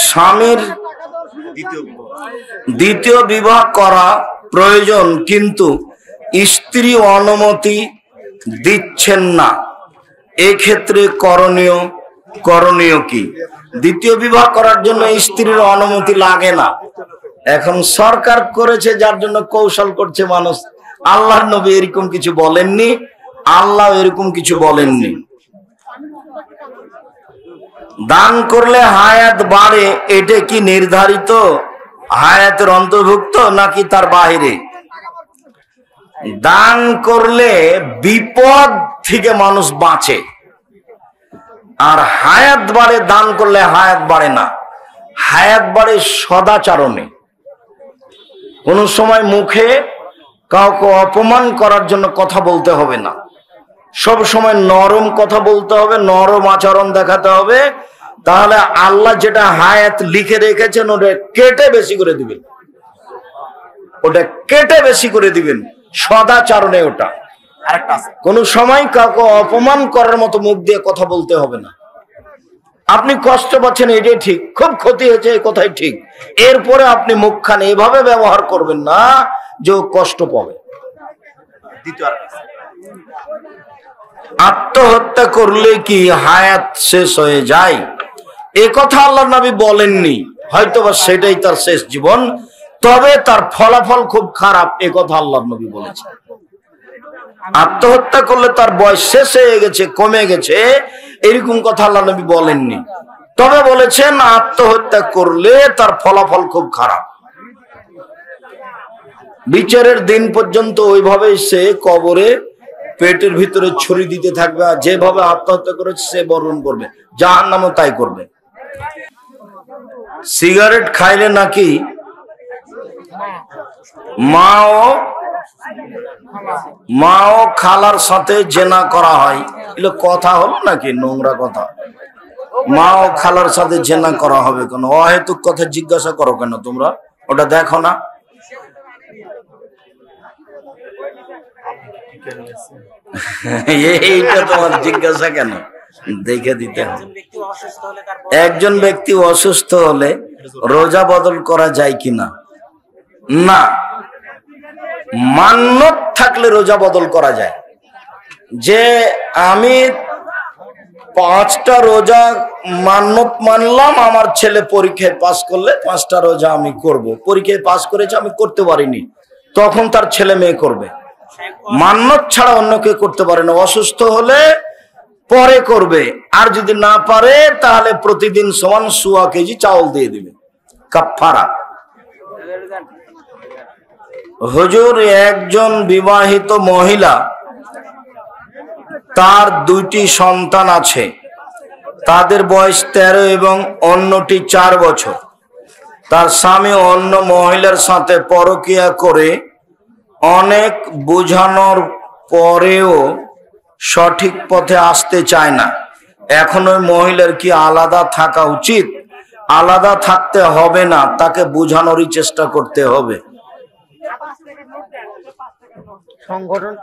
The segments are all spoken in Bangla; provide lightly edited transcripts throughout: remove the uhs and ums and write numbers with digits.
স্বামীর দ্বিতীয় বিবাহ করা প্রয়োজন, কিন্তু স্ত্রী অনুমতি দিচ্ছেন না, এক্ষেত্রে করণীয় কি? দ্বিতীয় বিবাহ করার জন্য স্ত্রীর অনুমতি লাগে না, এখন সরকার করেছে, যার জন্য কৌশল করছে মানুষ। আল্লাহর নবী এরকম কিছু বলেননি, আল্লাহ এরকম কিছু বলেননি। দান করলে হায়াত বাড়ে, এটা কি নির্ধারিত হায়াতের অন্তর্ভুক্ত নাকি তার বাহিরে? দান করলে বিপদ থেকে মানুষ বাঁচে, আর হায়াত বাড়ে দান করলে হায়াত বাড়ে না। হায়াত বাড়ে সদাচরণে। কোন সময় মুখে কাউকে অপমান করার জন্য কথা বলতে হবে না, সব সময় নরম কথা বলতে হবে, নরম আচরণ দেখাতে হবে। তাহলে আল্লাহ যেটা হায়াত লিখে রেখেছেন ওটা কেটে বেশি করে দিবেন, ওটা কেটে বেশি করে দিবেন সদাচরণে। ওটা কোন সময় কাউকে অপমান করার মতো মুখ দিয়ে কথা বলতে হবে না। আপনি কষ্ট পাচ্ছেন, এটাই ঠিক, খুব ক্ষতি হয়েছে, এই কথাই ঠিক, এরপরে আপনি মুখখানে এভাবে ব্যবহার করবেন না যে কষ্ট পাবে। আত্মহত্যা করলে কি হায়াত শেষ হয়ে যায়? এ কথা আল্লাহর নবী বলেননি, হয়তোবা সেটাই তার শেষ জীবন, তবে তার ফলাফল খুব খারাপ, এ কথা আল্লাহর নবী বলেছেন। আত্মহত্যা করলে তার বয়স শেষ হয়ে গেছে, কমে গেছে, এরকম কথা আল্লাহর নবী বলেননি, তবে বলেছেন আত্মহত্যা করলে তার ফলাফল খুব খারাপ। বিচারের দিন পর্যন্ত ওইভাবে সে কবরে পেটের ভিতরে ছুরি দিতে থাকবে, আর যেভাবে আত্মহত্যা করেছে সে বরণ করবে, জাহান্নামও তাই করবে। সিগারেট খাইলে নাকি মা ও খালার সাথে জেনা করা হয়, এগুলো কথা হলো নাকি? নোংরা কথা। মা ও খালার সাথে জেনা করা হবে কেন? অহেতুক কথা জিজ্ঞাসা করো কেন তোমরা? ওটা দেখো না? এইটা তোমার জিজ্ঞাসা কেন? দেখে দিতে হবে। একজন ব্যক্তি অসুস্থ হলে রোজা বদল করা যায় কিনা? না, মান্যত থাকলে রোজা বদল করা যায়, যে আমি 5টা রোজা মান্যত মানলাম, আমার ছেলে পরীক্ষায় পাস করলে 5টা রোজা আমি করব। পরীক্ষায় পাস করেছে, আমি করতে পারিনি, তখন তার ছেলে মেয়ে করবে। মান্যত ছাড়া অন্য কেউ করতে পারে না। অসুস্থ হলে পরে করবে, আর যদি না পারে তাহলে প্রতিদিন সমান 1.25 কেজি চাউল দিয়ে দিবে, কাফারা। হুজুর, একজন বিবাহিত মহিলা, তার 2টি সন্তান আছে, তাদের বয়স 13 এবং অন্যটি 4 বছর। তার স্বামী অন্য মহিলার সাথে পরকীয়া করে অনেক বোঝানোর পরেও সঠিক পথে আসতে চায় না। এখন ওই মহিলার কি আলাদা থাকা উচিত? আলাদা থাকতে হবে না, তাকে বোঝানোরই চেষ্টা করতে হবে। সংগঠন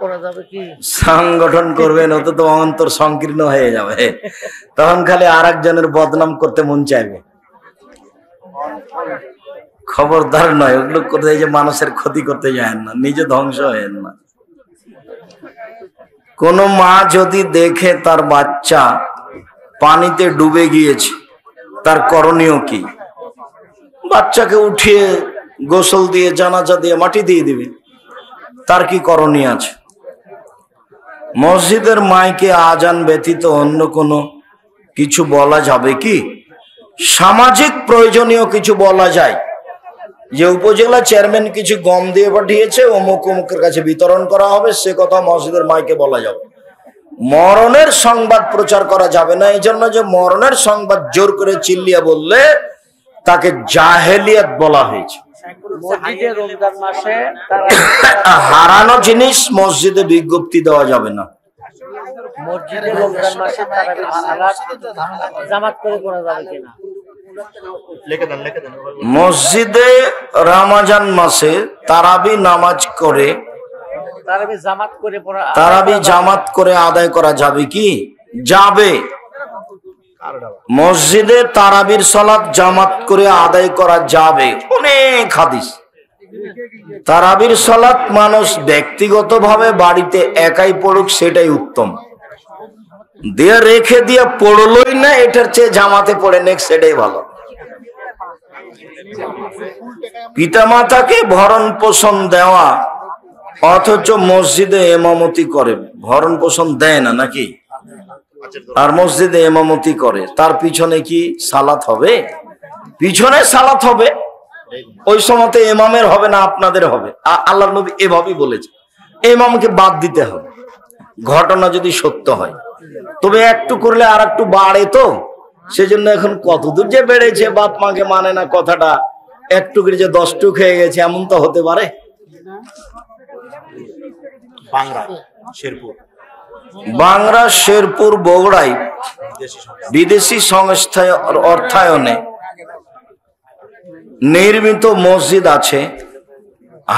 করবেন, অত তো অন্তর সংকীর্ণ হয়ে যাবে, তখন খালি আর একজনের বদনাম করতে মন চাইবে। খবরদার নয়, ওগুলো করতে যে মানুষের ক্ষতি করতে যায় না, নিজে ধ্বংস হয়েন না। কোন মা যদি দেখে তার বাচ্চা পানিতে ডুবে গিয়েছে, তার করণীয় কি? বাচ্চাকে উঠিয়ে গোসল দিয়ে, জানাজা দিয়ে মাটি দিয়ে দিবে, তার কি করণীয় আছে? মসজিদের মাইকে আজান ব্যতীত অন্য কোনো কিছু বলা যাবে কি? সামাজিক প্রয়োজনীয় কিছু বলা যায়, যে উপজেলা চেয়ারম্যান কিছু গম দিয়ে পাঠিয়েছে, অমুক অমুকের কাছে বিতরণ করা হবে, সে কথা মসজিদের মাইকে বলা যাবে। মরণের সংবাদ প্রচার করা যাবে না, এই জন্য যে মরণের সংবাদ জোর করে চিল্লিয়ে বললে তাকে জাহেলিয়াত বলা হয়েছে। হারানো জিনিস মসজিদে বিজ্ঞপ্তি দেওয়া যাবে না। মসজিদে রমজান মাসে তারাবি নামাজ করে, তারাবি জামাত করে আদায় করা যাবে কি? যাবে। মসজিদে তারাবির সালাত জামাত করে আদায় করা যাবে, অনেক হাদিস। তারাবির সালাত মানুষ ব্যক্তিগতভাবে বাড়িতে একাই পড়ুক, সেটাই উত্তম। দিয়ে রেখে দিয়ে পড়লই না, এটার চেয়ে জামাতে পড়ে নেক, সেটাই ভালো। পিতামাতাকে ভরণ পোষণ দেওয়া অথচ মসজিদে ইমামতি করে, ভরণ পোষণ দেয় না নাকি, আর মসজিদে ইমামতি করে, তার পিছনে কি সালাত হবে? পিছনে সালাত হবে, ওই সময়তে ইমামের হবে না, আপনাদের হবে। আল্লাহর নবী এভাবেই বলেছে, ইমামকে বাদ দিতে হবে ঘটনা যদি সত্য হয়। তবে একটু করলে আর একটু বাড়ে, তো সেজন্য এখন কতদূর যে বেড়েছে, বাপ মাকে মানে না কথাটা, একটু করে যে 10 টুক হয়ে গেছে, এমন তো হতে পারে। বাংলা শেরপুর বগুড়ায় বিদেশি সংস্থায় অর্থায়নে নির্মিত মসজিদ আছে,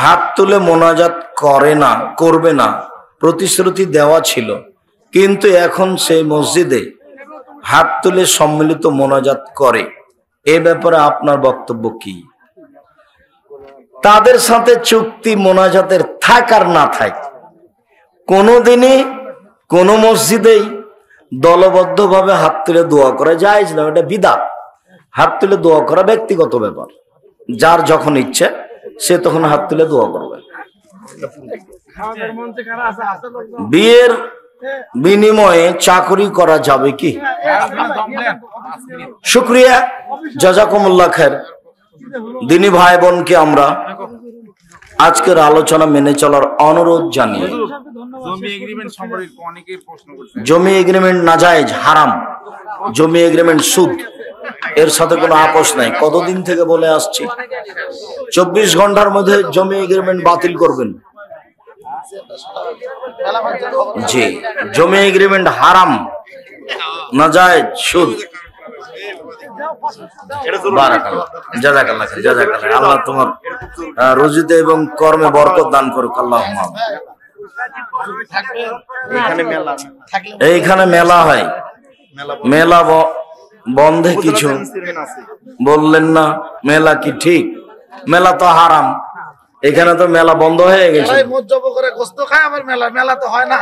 হাত তুলে মোনাজাত করবে না প্রতিশ্রুতি দেওয়া ছিল, কিন্তু এখন সেই মসজিদে হাত তুলে সম্মিলিত মোনাজাত করে। এ ব্যাপারে আপনার বক্তব্য কি? তাদের সাথে চুক্তি মোনাজাতের থাক আর না থাক, কোনোদিনই কোন মসজিদেই দলবদ্ধভাবে হাত তুলে দোয়া করা যায় না, এটা বিদআত। হাত তুলে দোয়া করা ব্যক্তিগত ব্যাপার, যার যখন ইচ্ছে সে তখন হাত তুলে দোয়া করবে। বিয়ের বিনিময়ে চাকরি করা যাবে কি? শুকরিয়া, জাযাকুমুল্লাহ খায়ের। দিনী ভাই বোনকে আমরা আজকের আলোচনা মেনে চলার অনুরোধ জানিয়ে, জমি এগ্রিমেন্ট নাজায়েজ, হারাম। জমি এগ্রিমেন্ট সুদ, এর সাথে কোনো আপোষ নাই। কতদিন থেকে বলে আসছি, 24 ঘন্টার মধ্যে জমি এগ্রিমেন্ট বাতিল করবেন। জি, জমি এগ্রিমেন্ট হারাম, নাজায়েজ, সুদ। আল্লাহ তোমার রুজিতে এবং কর্মে বরকত দান করুক, আল্লাহুম্মা। এইখানে মেলা হয়, মেলা বন্ধে কিছু বললেন না, মেলা কি ঠিক? মেলা তো হারাম, এখানে তো মেলা বন্ধ হয়ে গেছে। মেলা তো হয় না,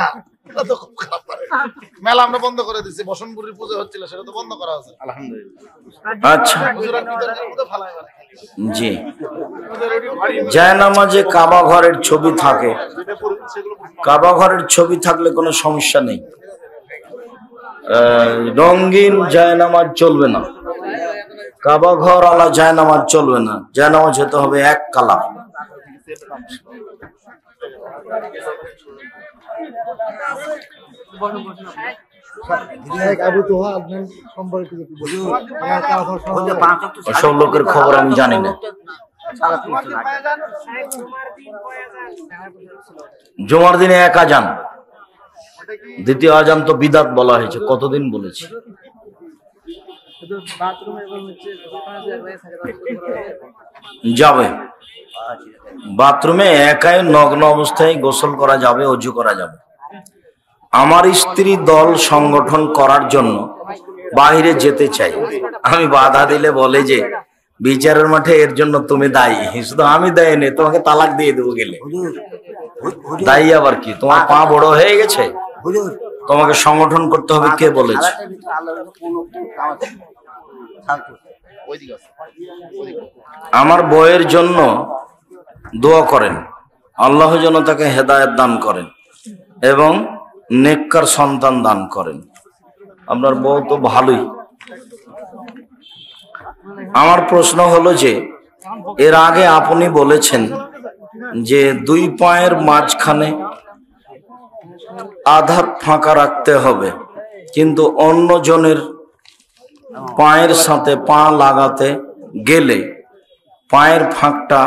মেলা আমরা বন্ধ করে দিচ্ছি। বসনপুরের পুজো হচ্ছিল, সেটা তো বন্ধ করা হয়েছে, আলহামদুলিল্লাহ। আচ্ছা, জি। জায়নামাজে কাবা ঘরের ছবি থাকে, কাবা ঘরের ছবি থাকলে কোনো সমস্যা নেই। রঙিন জায়নামাজ চলবে না, কাবা ঘর আলা জায়নামাজ চলবে না। জায়নামাজ হতে হবে এক কালার। সব লোকের খবর আমি জানি না। জুমার দিনে এক আজান, দ্বিতীয় আজান তো বিদআত বলা হয়েছে। কতদিন বলেছি? যাবে বাথরুমে একাই নগ্ন অবস্থায় গোসল করা যাবে, অজু করা যাবে। আমার স্ত্রী দল সংগঠন করার জন্য বাইরে যেতে চাই, আমি বাধা দিলে বলে যে বিচারের মাঠে এর জন্য তুমি দায়ী। শুধু আমি দায়ী নেই, তোমাকে তালাক দিয়ে দেবো গেলে। দায়ী আবার কি? তোমার পা বড় হয়ে গেছে, তোমাকে সংগঠন করতে হবে, কে বলেছে? আমার বউয়ের জন্য দোয়া করেন, আল্লাহ যেন তাকে হেদায়েত দান করেন এবং নেককার সন্তান দান করেন। আপনার বউ তো ভালোই। আমার প্রশ্ন হলো যে, এর আগে আপনি বলেছেন যে 2 পায়ের মাঝখানে আধার ফাঁকা রাখতে হবে, কিন্তু অন্য জনের পায়ের সাথে পা লাগাতে গেলে পায়ের ফাঁকটা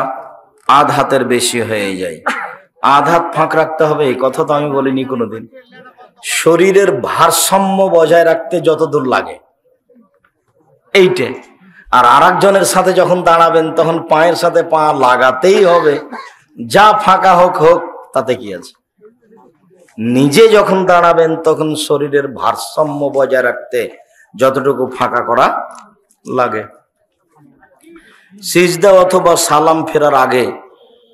আধ হাতের বেশি হয়ে যায়। আধ হাত ফাঁক রাখতে হবে, এই কথা তো আমি বলিনি কোনোদিন। শরীরের ভারসাম্য বজায় রাখতে যত দূর লাগে এইটা। আর আরেকজনের সাথে যখন দাঁড়াবেন তখন পায়ের সাথে পা লাগাতেই হবে, যা ফাঁকা হোক হোক, তাতে কি আছে। নিজে যখন দাঁড়াবেন তখন শরীরের ভারসাম্য বজায় রাখতে যতটুকু ফাঁকা করা লাগে। সিজদা অথবা সালাম ফেরার আগে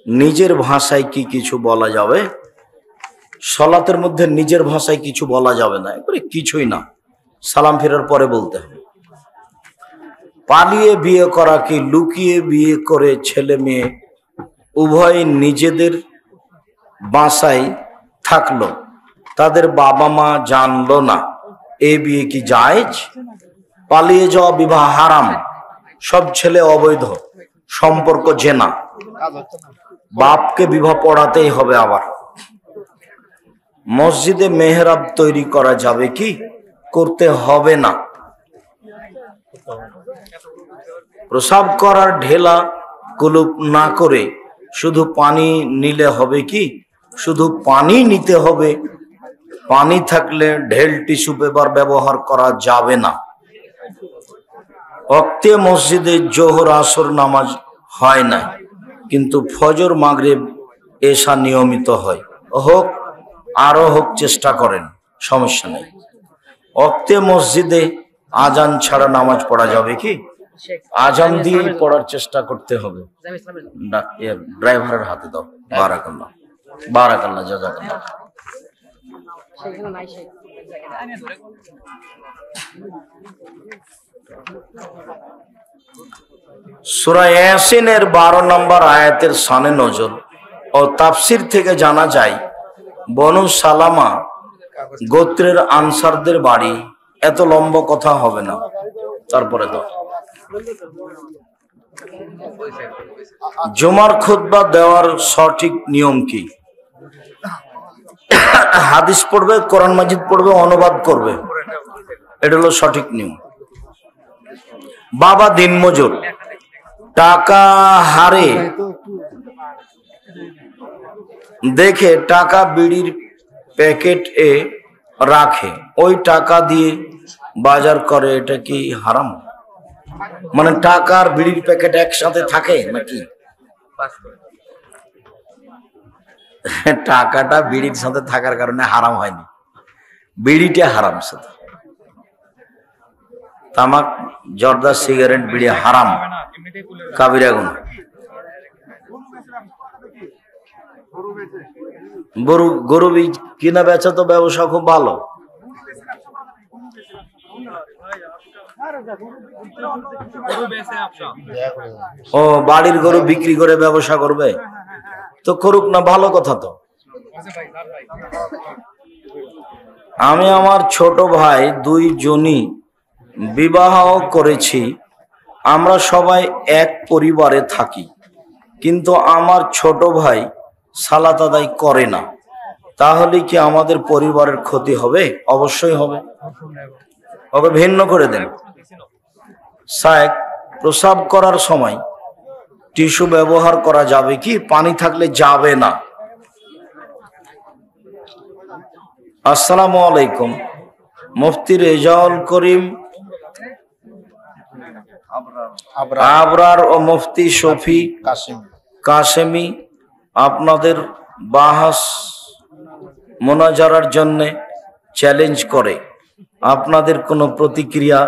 নিজের ভাষায় কি কিছু বলা যাবে? সালাতের মধ্যে নিজের ভাষায় কিছু বলা যাবে না, একবারে কিছুই না, সালাম ফেরার পরে বলতে হবে। পালিয়ে বিয়ে করা কি লুকিয়ে বিয়ে করে ছেলে মেয়ে উভয় নিজেদের বাসায় থাকলো, তাদের বাবা মা জানলো না, এ বিয়ে কি জায়েজ? পালিয়ে যাওয়া বিবাহ হারাম, সব ছেলে অবৈধ, সম্পর্ক জেনা, বাপকে বিবাহ পড়াতেই হবে। আবার মসজিদে মেহরাব তৈরি করা যাবে কি? করতে হবে না। প্রসাব করার ঢেলা কুলুপ না করে শুধু পানি নিলে হবে কি? শুধু পানি নিতে হবে। পানি থাকলে ঢেল টিস্যু পেপার ব্যবহার করা যাবে না। ওয়াক্তে মসজিদে জোহর আসর নামাজ হয় না, কিন্তু ফজর মাগরিব এশা নিয়মিত হয়। হোক, আরো হোক, চেষ্টা করেন, সমস্যা নেই। ওয়াক্তে মসজিদে আজান ছাড়া নামাজ পড়া যাবে কি? আজান দিয়ে পড়ার চেষ্টা করতে হবে। ড্রাইভারের হাতে দাও। বারাকাল্লাহ, বারাকাল্লাহ, জাযাকাল্লাহ। সূরা ইয়াসিনের 12 নম্বর আয়াতের শানে নজর ও তাফসির থেকে জানা যায়, বনু সালামা গোত্রের আনসারদের বাড়ি। এত লম্বা কথা হবে না, তারপরে দাও। জুমার খুতবা দেওয়ার সঠিক নিয়ম কি? হাদিস পড়বে, কোরআন মাজিদ পড়বে, অনুবাদ করবে, এটা হলো সঠিক নিয়ম। বাবা দিনমজুর টাকা হারে দেখে টাকা বিড়ির প্যাকেট এ রাখে, ওই টাকা দিয়ে বাজার করে, এটা কি হারাম? মানে টাকা আর বিড়ির প্যাকেট একসাথে থাকে নাকি? টাকাটা বিড়ির সাথে থাকার কারণে হারাম হয়নি, বিড়িটা হারাম। সাথে তামাক, জর্দা, সিগারেট, বিড়ি হারাম, কাবিরা গুনাহ। গরু কিনা বেচা তো ব্যবসা খুব ভালো। ও, বাড়ির গরু বিক্রি করে ব্যবসা করবে তো করুক না, ভালো কথা তো। আমি আমার ছোট ভাই 2 জনই বিবাহ করেছি, আমরা সবাই এক পরিবারে থাকি, কিন্তু আমার ছোট ভাই সালাত আদায় করে না, তাহলে কি আমাদের পরিবারের ক্ষতি হবে? অবশ্যই হবে, ওকে ভিন্ন করে দেন। শায়েখ, প্রসাব করার সময় টিস্যু ব্যবহার করা যাবে কি? পানি থাকলে যাবে না। আসসালামু আলাইকুম, মুফতি রেজাউল করিম আবরার ও মুফতি শফি কাশেমি আপনাদের বাহাস মোনাজারার জন্য চ্যালেঞ্জ করে, আপনাদের কোনো প্রতিক্রিয়া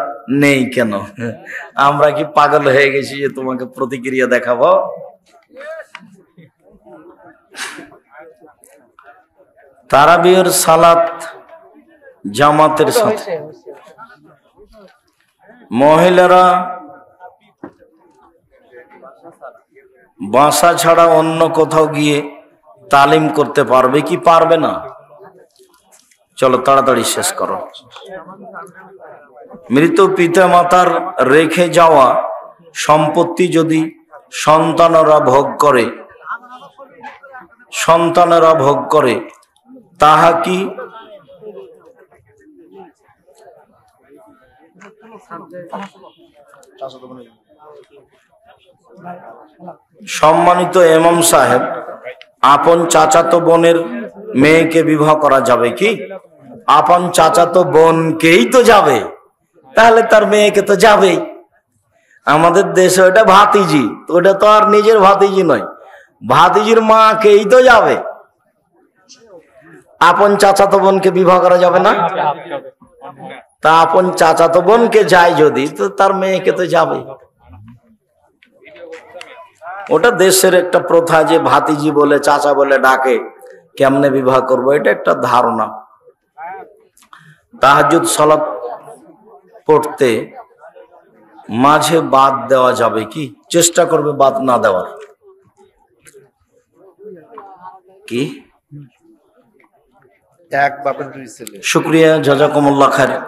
নেই কেন? আমরা কি পাগল হয়ে গেছি যে তোমাকে প্রতিক্রিয়া দেখাবো? তারাবির সালাত জামাতের সাথে মহিলারা বাসা ছাড়া অন্য কোথাও গিয়ে তালিম করতে পারবে কি পারবে না? চলো তাড়াতাড়ি শেষ করো। মৃত পিতা মাতার রেখে যাওয়া সম্পত্তি যদি সন্তানেরা ভোগ করে তাহা কি সম্মানিত ইমাম সাহেব, আপন চাচাতো বোনের মেয়েকে বিবাহ করা যাবে কি? আপন চাচাতো বোনকেই তো যাবে, তাহলে তার মেয়েকে তো যাবেই। আমাদের দেশে ওটা ভাতিজি, ওটা তো আর নিজের ভাতিজি নয়, ভাতিজির মাকেই তো যাবে। আপন চাচাতো বোনকে বিবাহ করা যাবে না? তা আপন চাচাতো বোনকে যায় যদি, তো তার মেয়েকে তো যাবে। ওটা দেশের একটা প্রথা যে ভাতিজি বলে চাচা বলে ডাকে, কেমনে বিবাহ করবো, এটা একটা ধারণা। তাহাজ্জুদ সালাত পড়তে মাঝে বাদ দেওয়া যাবে কি? চেষ্টা করবে বাদ না দেওয়ার। কি এক বাপের দুই ছেলে। শুক্রিয়া, জাযাকুমুল্লাহ খায়ের।